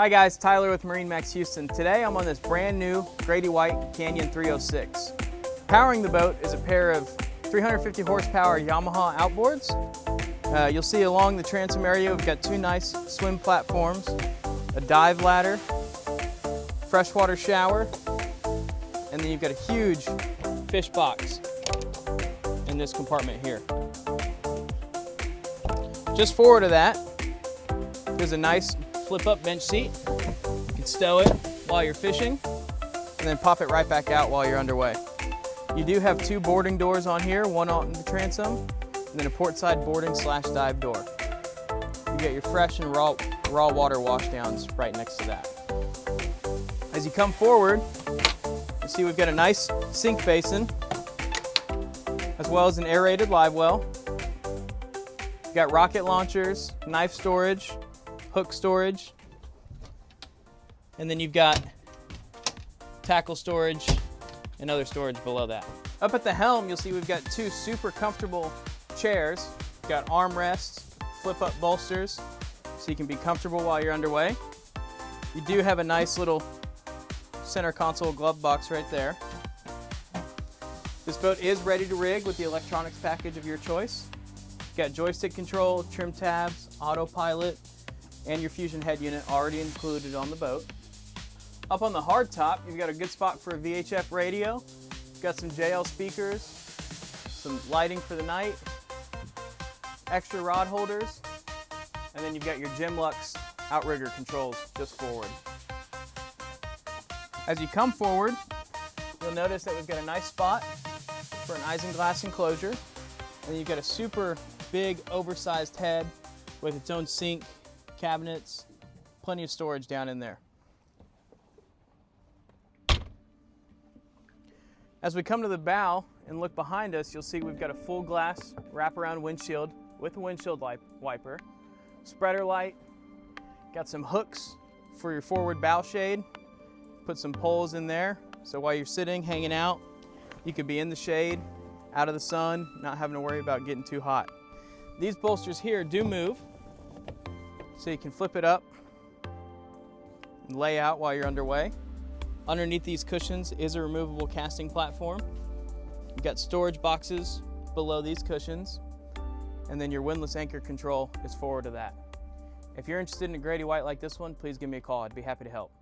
Hi guys, Tyler with MarineMax Houston. Today I'm on this brand new Grady-White Canyon 306. Powering the boat is a pair of 350 horsepower Yamaha outboards. You'll see along the transom area we've got two nice swim platforms, a dive ladder, freshwater shower, and then you've got a huge fish box in this compartment here. Just forward of that, there's a nice flip-up bench seat. You can stow it while you're fishing and then pop it right back out while you're underway. You do have two boarding doors on here, one on the transom and then a portside boarding / dive door. You get your fresh and raw water washdowns right next to that. As you come forward, you see we've got a nice sink basin as well as an aerated live well. You've got rocket launchers, knife storage, hook storage, and then you've got tackle storage and other storage below that. Up at the helm, you'll see we've got two super comfortable chairs. We've got armrests, flip-up bolsters, so you can be comfortable while you're underway. You do have a nice little center console glove box right there. This boat is ready to rig with the electronics package of your choice. You've got joystick control, trim tabs, autopilot, and your fusion head unit already included on the boat. Up on the hard top, you've got a good spot for a VHF radio. You've got some JL speakers, some lighting for the night, extra rod holders, and then you've got your Gemlux outrigger controls just forward. As you come forward, you'll notice that we've got a nice spot for an isinglass enclosure, and then you've got a super big oversized head with its own sink, cabinets, plenty of storage down in there. As we come to the bow and look behind us, you'll see we've got a full glass wraparound windshield with a windshield wiper, spreader light, got some hooks for your forward bow shade, put some poles in there, so while you're sitting, hanging out, you could be in the shade, out of the sun, not having to worry about getting too hot. These bolsters here do move, so you can flip it up and lay out while you're underway. Underneath these cushions is a removable casting platform. You've got storage boxes below these cushions, and then your windlass anchor control is forward of that. If you're interested in a Grady-White like this one, please give me a call. I'd be happy to help.